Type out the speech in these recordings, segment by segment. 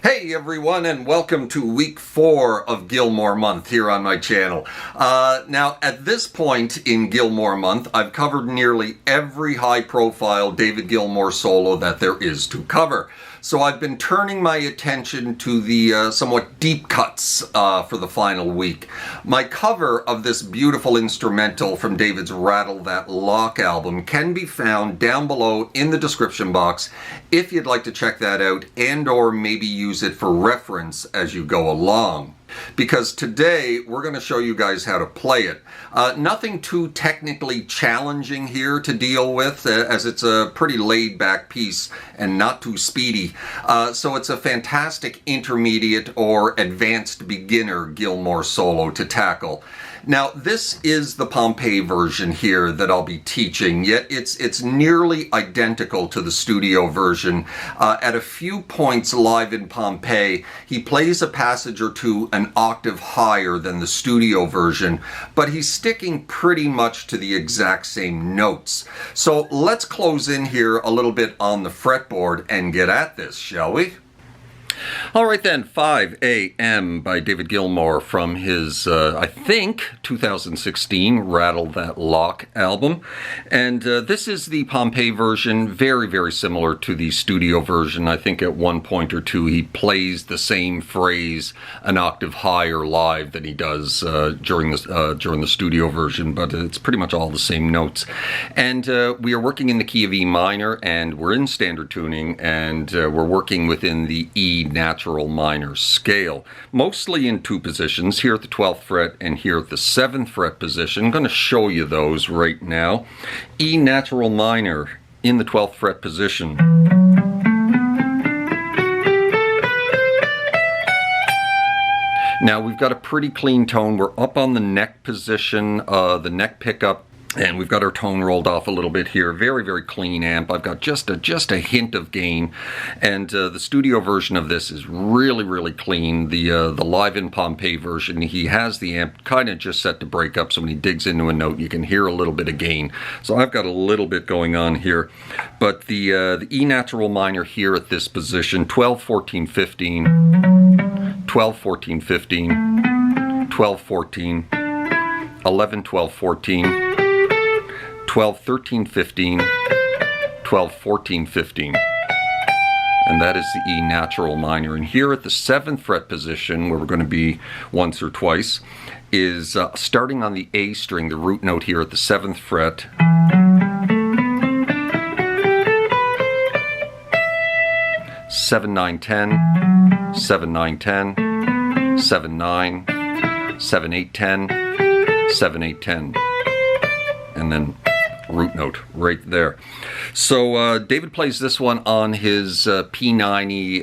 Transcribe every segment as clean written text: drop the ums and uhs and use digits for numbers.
Hey everyone, and welcome to week 4 of Gilmour month here on my channel. Now at this point in Gilmour month, I've covered nearly every high profile David Gilmour solo that there is to cover. So I've been turning my attention to the somewhat deep cuts for the final week. My cover of this beautiful instrumental from David's Rattle That Lock album can be found down below in the description box if you'd like to check that out and or maybe use it for reference as you go along. Because today we're going to show you guys how to play it. Nothing too technically challenging here to deal with, as it's a pretty laid back piece and not too speedy. So it's a fantastic intermediate or advanced beginner Gilmour solo to tackle. Now this is the Pompeii version here that I'll be teaching, yet it's nearly identical to the studio version. At a few points live in Pompeii, he plays a passage or two an octave higher than the studio version, but he's sticking pretty much to the exact same notes. So let's close in here a little bit on the fretboard and get at this, shall we? Alright then, 5 a.m. by David Gilmour from his, I think, 2016 Rattle That Lock album. And this is the Pompeii version, very, very similar to the studio version. I think at one point or two he plays the same phrase an octave higher live than he does during the studio version, but it's pretty much all the same notes. And we are working in the key of E minor, and we're in standard tuning, and we're working within the E natural minor scale, mostly in two positions, here at the 12th fret and here at the 7th fret position. I'm going to show you those right now. E natural minor in the 12th fret position. Now we've got a pretty clean tone. We're up on the neck position, the neck pickup, and we've got our tone rolled off a little bit here. Very, very clean amp. I've got just a hint of gain. And the studio version of this is really, really clean. The live in Pompeii version, he has the amp kind of just set to break up, so when he digs into a note, you can hear a little bit of gain. So I've got a little bit going on here. But the E natural minor here at this position, 12, 14, 15, 12, 14, 15, 12, 14, 11, 12, 14, 12, 13, 15, 12, 14, 15. And that is the E natural minor. And here at the 7th fret position, where we're going to be once or twice, is starting on the A string, the root note here at the 7th fret. Seven, 9, 10, 7, 9, 10, 7, 9, 7, 8, 10, 7, 8, 10. And then root note right there. So David plays this one on his P90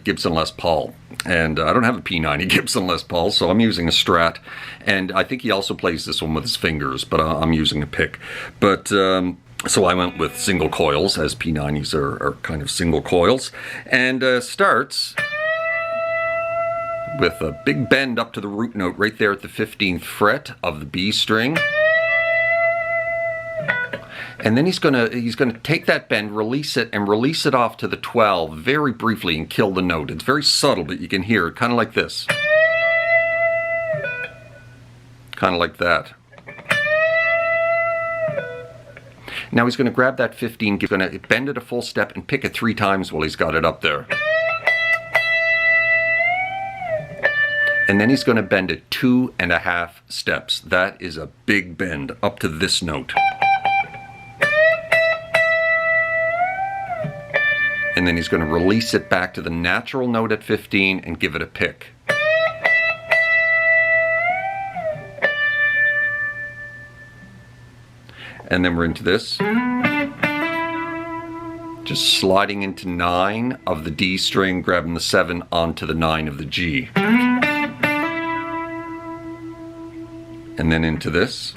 Gibson Les Paul, and I don't have a P90 Gibson Les Paul, so I'm using a Strat, and I think he also plays this one with his fingers, but I'm using a pick. But so I went with single coils, as P90s are kind of single coils, and starts with a big bend up to the root note right there at the 15th fret of the B string. And then he's gonna take that bend, release it, and release it off to the 12 very briefly and kill the note. It's very subtle, but you can hear it, kind of like this. Kind of like that. Now he's going to grab that 15, he's going to bend it a full step and pick it 3 times while he's got it up there. And then he's going to bend it 2.5 steps. That is a big bend up to this note. And then he's going to release it back to the natural note at 15 and give it a pick. And then we're into this. Just sliding into 9 of the D string, grabbing the 7 onto the 9 of the G. And then into this.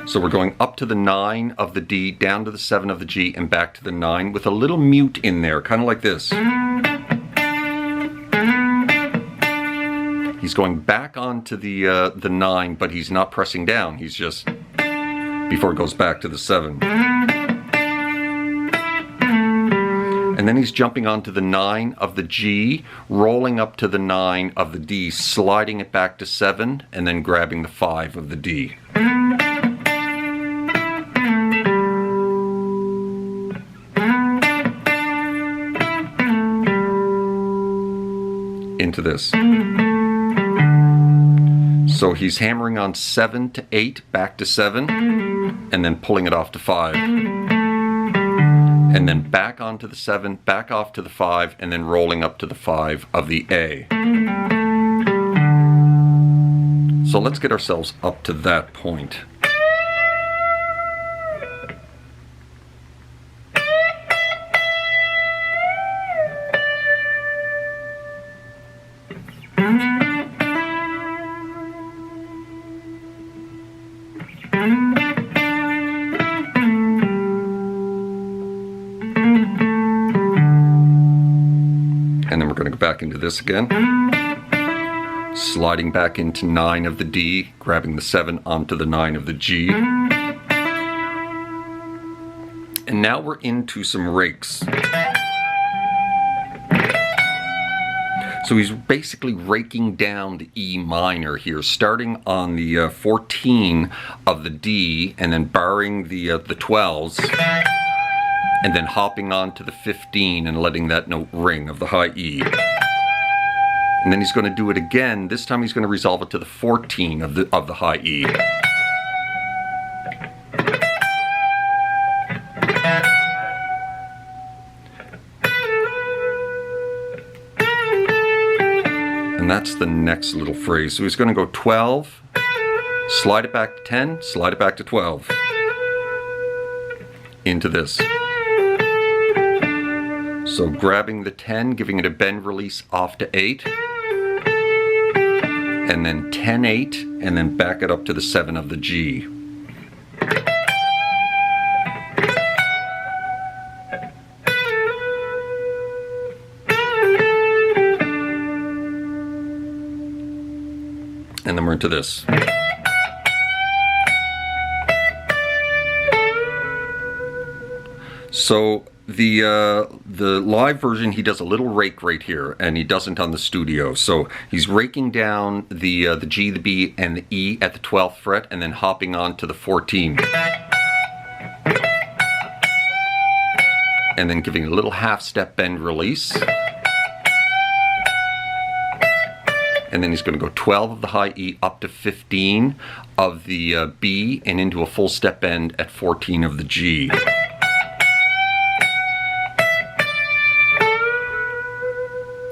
So we're going up to the 9 of the D, down to the 7 of the G, and back to the 9 with a little mute in there, kind of like this. He's going back onto the 9, but he's not pressing down. He's just before it goes back to the 7. And then he's jumping onto the 9 of the G, rolling up to the 9 of the D, sliding it back to 7, and then grabbing the 5 of the D. Into this. So he's hammering on 7 to 8, back to 7, and then pulling it off to 5. And then back onto the 7, back off to the 5, and then rolling up to the 5 of the A. So let's get ourselves up to that point. And then we're going to go back into this again. Sliding back into 9 of the D, grabbing the 7 onto the 9 of the G. And now we're into some rakes. So he's basically raking down the E minor here, starting on the 14 of the D, and then barring the 12s, and then hopping on to the 15 and letting that note ring of the high E. And then he's going to do it again. This time he's going to resolve it to the 14 of the high E. And that's the next little phrase. So he's going to go 12, slide it back to 10, slide it back to 12. Into this. So grabbing the 10, giving it a bend release off to 8. And then 10, 8, and then back it up to the 7 of the G. And then we're into this. So the live version, he does a little rake right here, and he doesn't on the studio. So he's raking down the G, the B, and the E at the 12th fret, and then hopping on to the 14. And then giving a little half step bend release. And then he's going to go 12 of the high E up to 15 of the B, and into a full step bend at 14 of the G.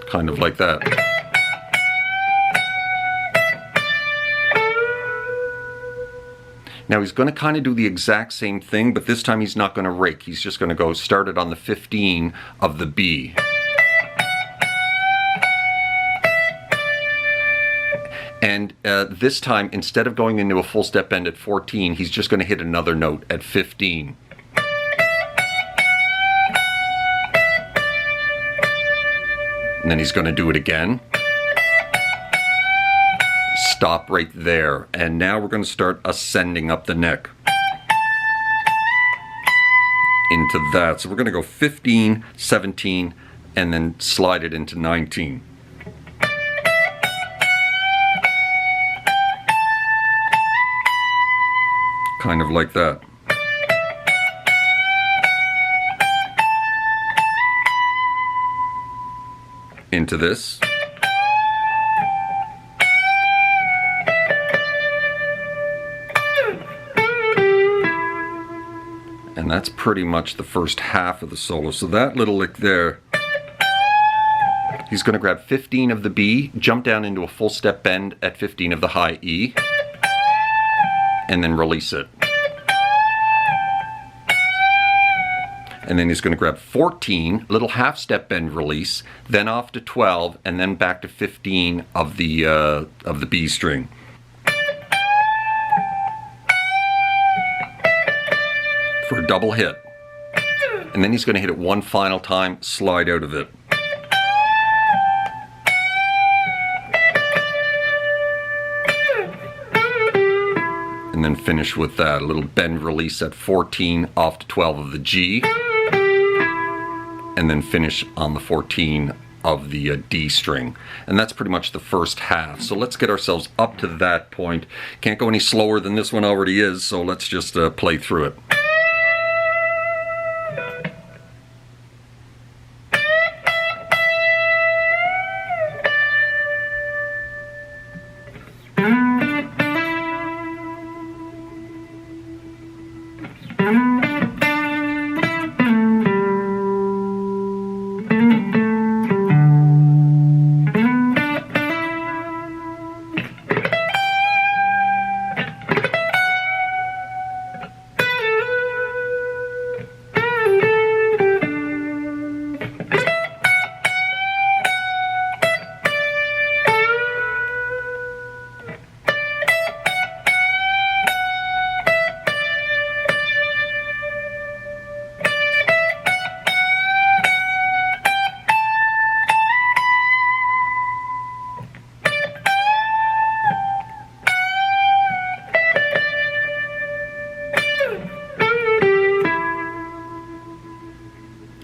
Kind of like that. Now he's going to kind of do the exact same thing, but this time he's not going to rake. He's just going to go start it on the 15 of the B. And this time, instead of going into a full step bend at 14, he's just going to hit another note at 15. And then he's going to do it again. Stop right there. And now we're going to start ascending up the neck. Into that. So we're going to go 15, 17, and then slide it into 19. Kind of like that. Into this. And that's pretty much the first half of the solo. So that little lick there, he's going to grab 15 of the B, jump down into a full step bend at 15 of the high E, and then release it. And then he's going to grab 14, little half step bend release, then off to 12, and then back to 15 of the B string. For a double hit. And then he's going to hit it one final time, slide out of it. And And then finish with that, a little bend release at 14 off to 12 of the G. And then finish on the 14 of the D string. And that's pretty much the first half. So let's get ourselves up to that point. Can't go any slower than this one already is, so let's just play through it.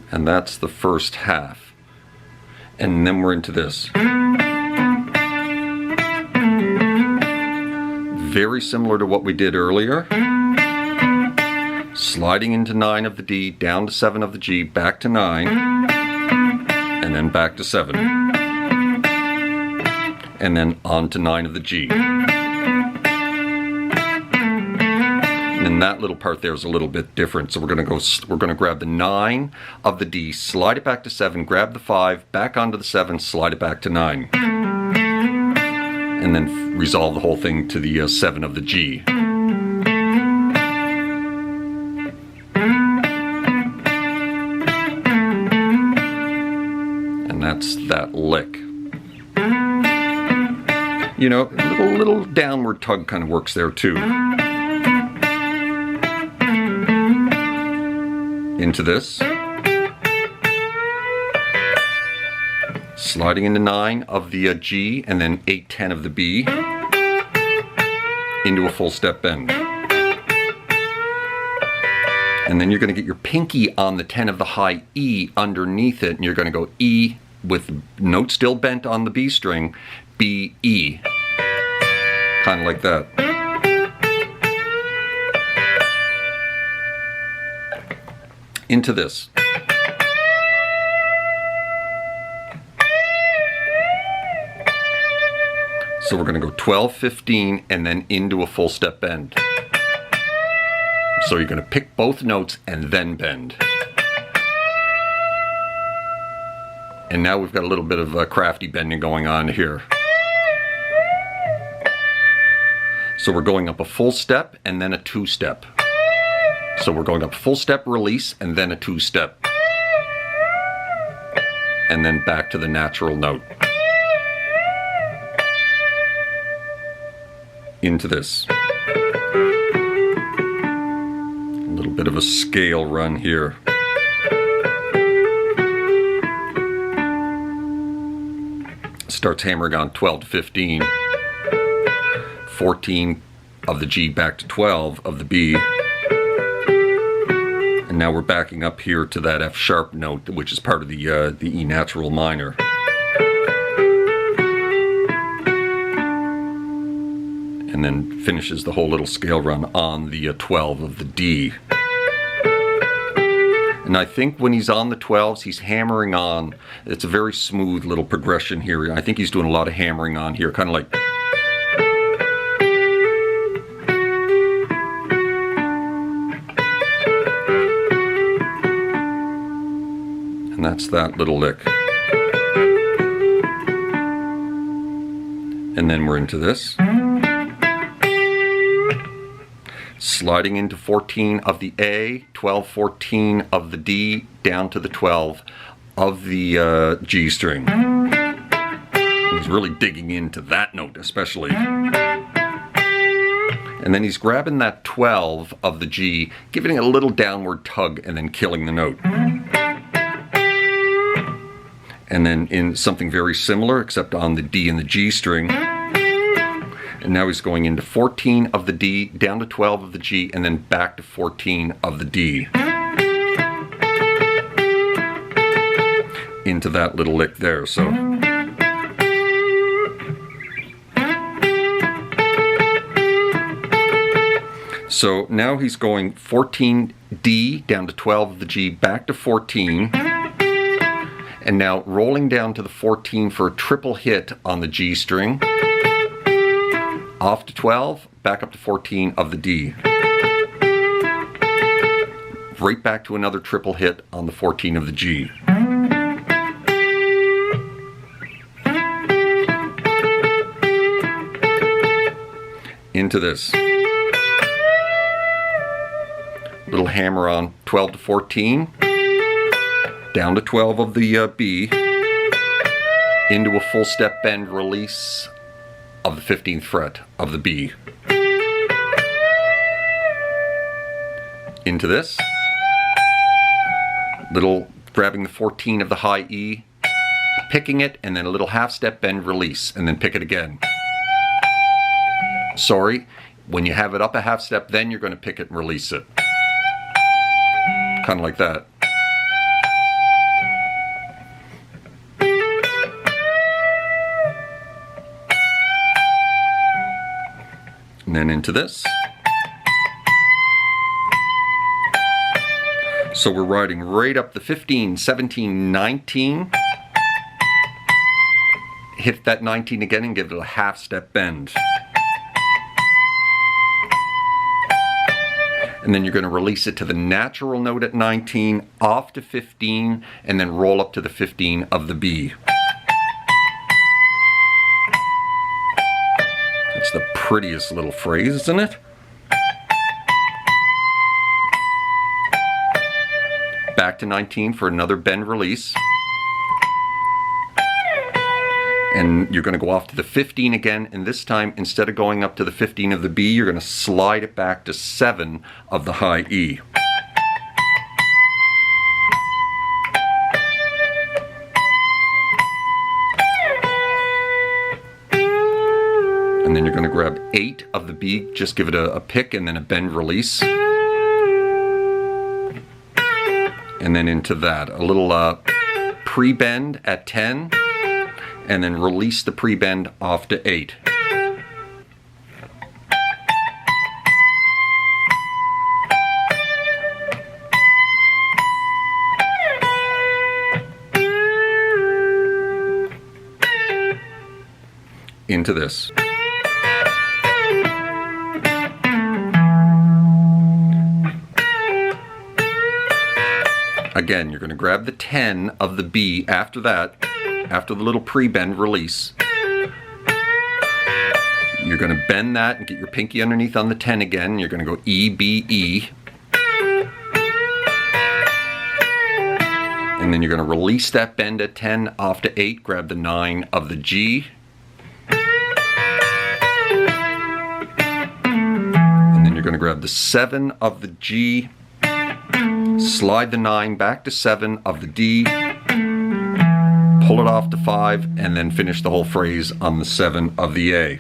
And that's the first half. And then we're into this. Very similar to what we did earlier. Sliding into 9 of the D, down to 7 of the G, back to 9, and then back to 7. And then on to 9 of the G. And that little part there is a little bit different. So we're going to grab the 9 of the D, slide it back to 7, grab the 5, back onto the 7, slide it back to 9. And then resolve the whole thing to the 7 of the G. And that's that lick. You know, a little downward tug kind of works there too. Into this, sliding into 9 of the G, and then 8, 10 of the B, into a full step bend. And then you're going to get your pinky on the 10 of the high E underneath it, and you're going to go E with note still bent on the B string, B, E, kind of like that. Into this. So we're going to go 12, 15, and then into a full step bend. So you're going to pick both notes and then bend. And now we've got a little bit of crafty bending going on here. So we're going up a full step and then a 2-step. So we're going up full step release and then a 2-step. And then back to the natural note. Into this. A little bit of a scale run here. Starts hammering on 12 to 15. 14 of the G back to 12 of the B. And now we're backing up here to that F sharp note, which is part of the E natural minor. And then finishes the whole little scale run on the 12 of the D. And I think when he's on the 12s, he's hammering on. It's a very smooth little progression here. I think he's doing a lot of hammering on here, kind of like. And that's that little lick. And then we're into this. Sliding into 14 of the A, 12, 14 of the D, down to the 12 of the G string. He's really digging into that note especially. And then he's grabbing that 12 of the G, giving it a little downward tug, and then killing the note. And then in something very similar, except on the D and the G string. And now he's going into 14 of the D, down to 12 of the G, and then back to 14 of the D. Into that little lick there. So now he's going 14 D down to 12 of the G, back to 14, and now rolling down to the 14 for a triple hit on the G string, off to 12, back up to 14 of the D, right back to another triple hit on the 14 of the G. Into this. Little hammer on 12 to 14, down to 12 of the B, into a full step bend release of the 15th fret of the B. Into this. Little grabbing the 14 of the high E, picking it, and then a little half step bend release, and then pick it again. Sorry, when you have it up a half step, then you're going to pick it and release it. Kind of like that. And then into this. So we're riding right up the 15, 17, 19. Hit that 19 again and give it a half step bend. And then you're going to release it to the natural note at 19, off to 15, and then roll up to the 15 of the B. That's the prettiest little phrase, isn't it? Back to 19 for another bend release. And you're going to go off to the 15 again, and this time, instead of going up to the 15 of the B, you're going to slide it back to 7 of the high E. And then you're going to grab 8 of the B, just give it a pick and then a bend release. And then into that, a little pre-bend at 10. And then release the pre-bend off to 8. Into this. Again, you're going to grab the 10 of the B after that. After the little pre-bend release, you're going to bend that and get your pinky underneath on the 10 again. You're going to go E, B, E. And then you're going to release that bend at 10 off to 8, grab the 9 of the G. And then you're going to grab the 7 of the G, slide the 9 back to 7 of the D, pull it off to 5, and then finish the whole phrase on the 7 of the A.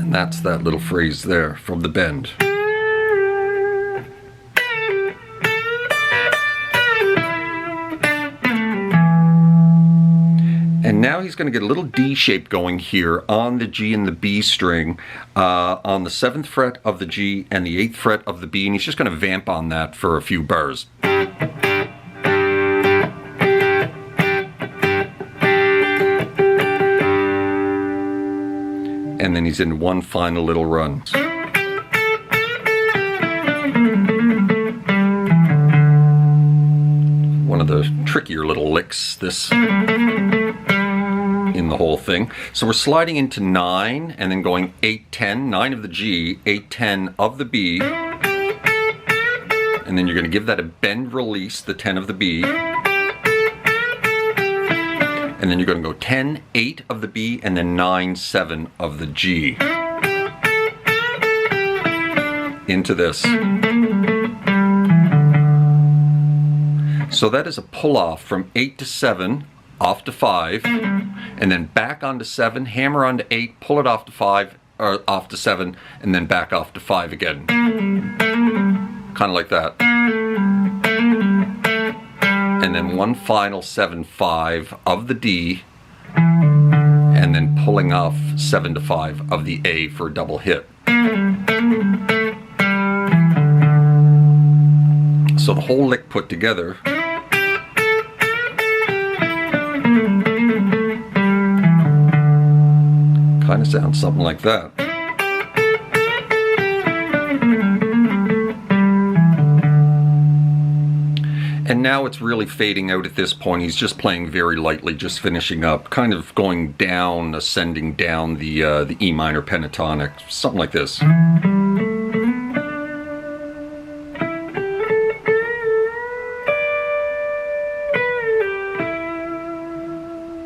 And that's that little phrase there from the bend. And now he's going to get a little D shape going here on the G and the B string, on the 7th fret of the G and the 8th fret of the B, and he's just going to vamp on that for a few bars. And then he's in one final little run. One of the trickier little licks, this, in the whole thing. So we're sliding into 9 and then going 8, 10, 9 of the G, 8, 10 of the B, and then you're going to give that a bend release, the 10 of the B, and then you're going to go 10, 8 of the B, and then 9, 7 of the G. Into this. So that is a pull off from 8 to 7, off to 5, and then back onto 7, hammer onto 8, pull it off to 5, or off to 7, and then back off to 5 again. Kind of like that. And then one final 7/5 of the D, and then pulling off 7 to 5 of the A for a double hit. So the whole lick put together kind of sounds something like that. And now it's really fading out at this point. He's just playing very lightly, just finishing up, kind of going down, ascending down the E minor pentatonic, something like this.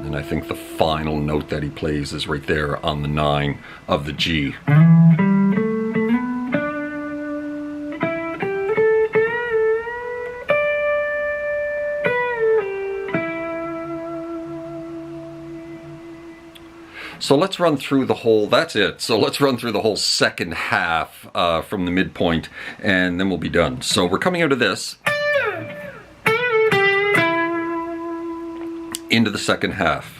And I think the final note that he plays is right there on the 9 of the G. So let's run through the whole, that's it. So let's run through the whole second half from the midpoint, and then we'll be done. So we're coming out of this into the second half.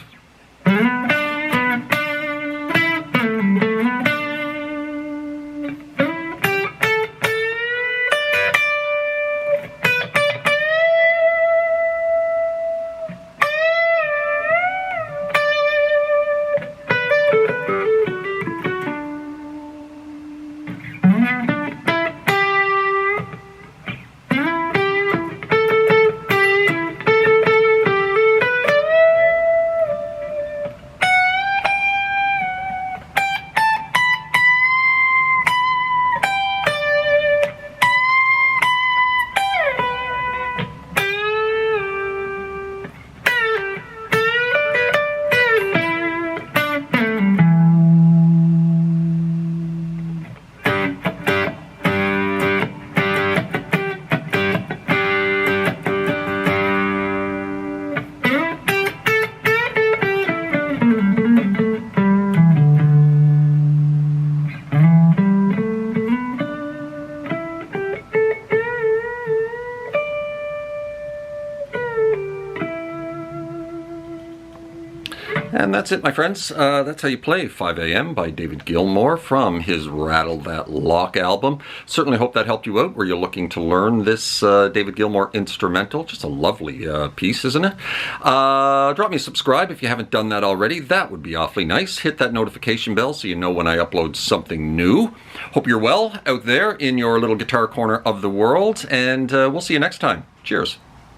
And that's it, my friends. That's how you play 5 a.m. by David Gilmour from his Rattle That Lock album. Certainly hope that helped you out where you're looking to learn this David Gilmour instrumental. Just a lovely piece, isn't it? Drop me a subscribe if you haven't done that already. That would be awfully nice. Hit that notification bell so you know when I upload something new. Hope you're well out there in your little guitar corner of the world, and we'll see you next time. Cheers.